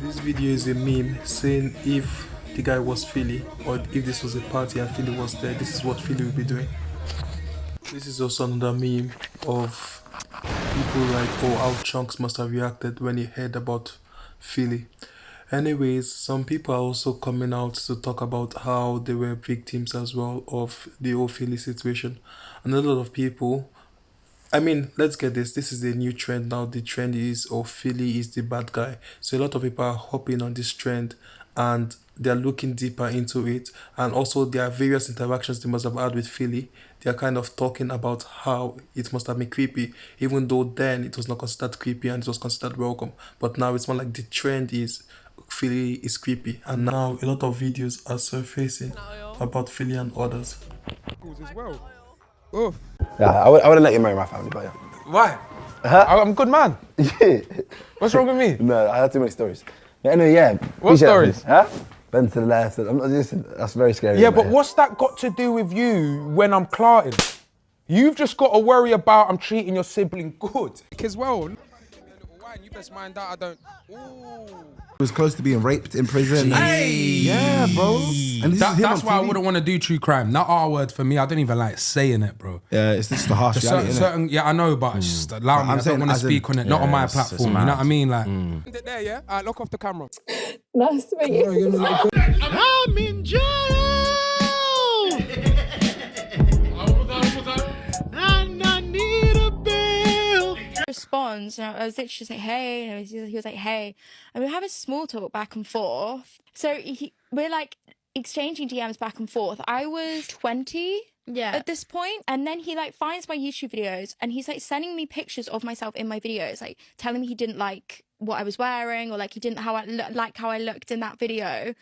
This video is a meme saying if the guy was Philly or if this was a party and Philly was there, this is what Philly would be doing. This is also another meme of people like, oh, how Chunks must have reacted when he heard about Philly. Anyways, some people are also coming out to talk about how they were victims as well of the whole Philly situation. And a lot of people, I mean, let's get this. This is the new trend now. The trend is, oh, Philly is the bad guy. So a lot of people are hopping on this trend and they're looking deeper into it. And also, there are various interactions they must have had with Philly. They're kind of talking about how it must have been creepy, even though then it was not considered creepy and it was considered welcome. But now it's more like the trend is Philly is creepy. And now a lot of videos are surfacing about Philly and others. As well. Oof. Yeah, I wouldn't let you marry my family, but yeah. Why? Huh? I'm a good man. Yeah. What's wrong with me? No, I had too many stories. Yeah, anyway, yeah. What stories? Huh? Been to the left. I'm not just, that's very scary. Yeah, but what's that got to do with you when I'm clarting? You've just got to worry about I'm treating your sibling good. As well. You best mind that I don't. Ooh. Was close to being raped in prison. Hey, yeah, bro. And That's why I wouldn't want to do true crime. That R word for me, I don't even like saying it, bro. Yeah, it's just the harsh reality, certain, yeah, I know, but just allow me. I don't want to speak on it, not on my platform. You know what I mean? Like, There, yeah. All right, lock off the camera. Nice to meet you. I'm in jail. And I need a bail. Responds, and I was literally just like, hey, and he was like, hey, and we were having small talk back and forth. So we're like exchanging DMs back and forth. I was 20 at this point, and then he like finds my YouTube videos and he's like sending me pictures of myself in my videos, like telling me he didn't like what I was wearing or like he didn't how I looked in that video.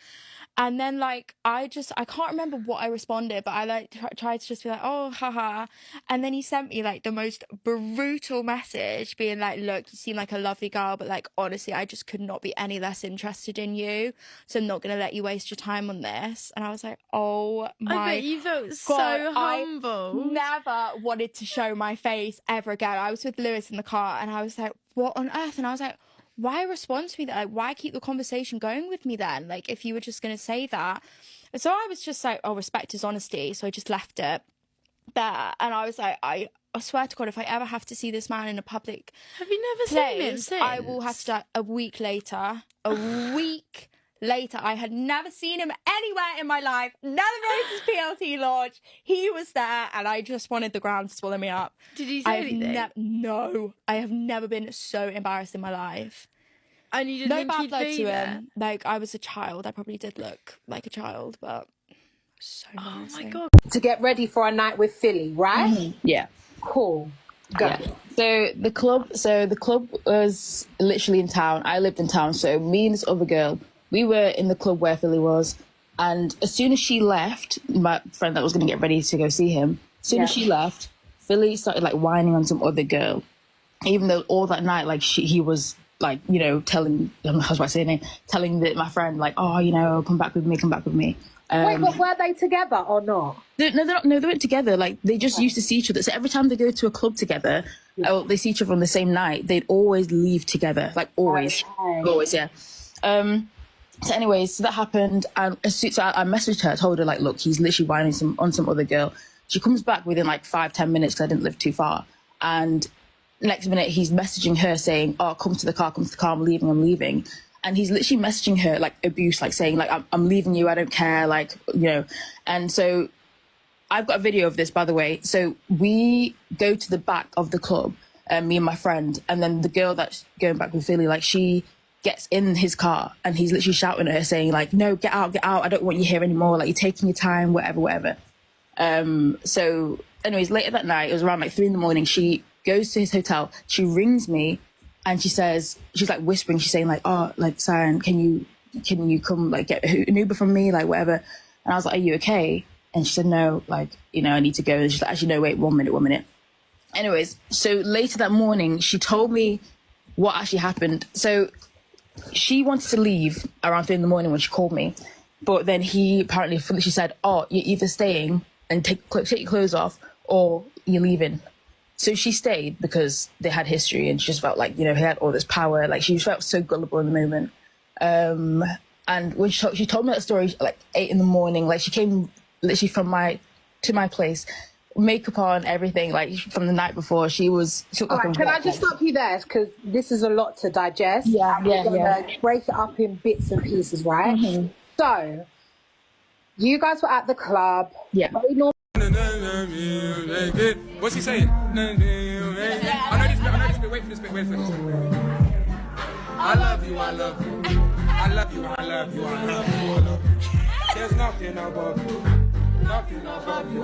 And then like I can't remember what I responded, but I like tried to just be like, oh, haha. And then he sent me like the most brutal message being like, look, you seem like a lovely girl, but like honestly I just could not be any less interested in you, so I'm not gonna let you waste your time on this. And I was like, oh my God, I bet you felt so humble. I never wanted to show my face ever again. I was with Lewis in the car and I was like, what on earth? And I was like, why respond to me that? Like, why keep the conversation going with me then? Like, if you were just going to say that. And so I was just like, oh, respect his honesty. So I just left it there. And I was like, I swear to God, if I ever have to see this man in a public Have you never place, seen him since? I will have to die a week later. A week later. I had never seen him anywhere in my life. Never been to his PLT launch. He was there and I just wanted the ground to swallow me up. Did he say anything? No. I have never been so embarrassed in my life. And you didn't think he'd be there? Him. Like, I was a child. I probably did look like a child, but so embarrassing. Oh my God. To get ready for a night with Philly, right? Mm-hmm. Yeah. Cool. Go. Yeah. So the club was literally in town. I lived in town, so me and this other girl, we were in the club where Philly was. And as soon as she left, my friend that was going to get ready to go see him, as soon as she left, Philly started like whining on some other girl. Even though all that night, like he was like, you know, telling my friend like, oh, you know, come back with me. Wait, but were they together or not? No, they weren't together. Like, they just used to see each other. So every time they go to a club together, or they see each other on the same night, they'd always leave together. Like, always. Okay. Always, yeah. So anyways, so that happened. And so I messaged her, told her, like, look, he's literally whining on some other girl. She comes back within, like, 5-10 minutes because I didn't live too far. And next minute, he's messaging her saying, oh, come to the car, I'm leaving. And he's literally messaging her, like, abuse, like, saying, like, I'm leaving you, I don't care, like, you know. And so I've got a video of this, by the way. So we go to the back of the club, me and my friend, and then the girl that's going back with Philly, like, she gets in his car, and he's literally shouting at her, saying, like, no, get out, I don't want you here anymore, like, you're taking your time, whatever. So anyways, later that night, it was around, like, 3 a.m, she goes to his hotel, she rings me, and she's like whispering, she's saying like, oh, like, Siren, can you come, like, get an Uber from me, like, whatever. And I was like, are you okay? And she said, no, like, you know, I need to go. And she's like, actually, no, wait, 1 minute. Anyways, so later that morning, she told me what actually happened. So she wanted to leave around 3 a.m. when she called me, but then she said, oh, you're either staying and take your clothes off, or you're leaving. So she stayed because they had history, and she just felt like, you know, he had all this power. Like, she felt so gullible in the moment. And when she told me that story like 8 a.m, like she came literally to my place, makeup on, everything, like from the night before. She looked like Can I just stop you there, because this is a lot to digest. We're gonna break it up in bits and pieces, right? So you guys were at the club. Yeah. What's he saying? I know this bit. Wait for this bit. I love you. I love you. I love you. I love you. I love you. There's nothing above you. Nothing above you.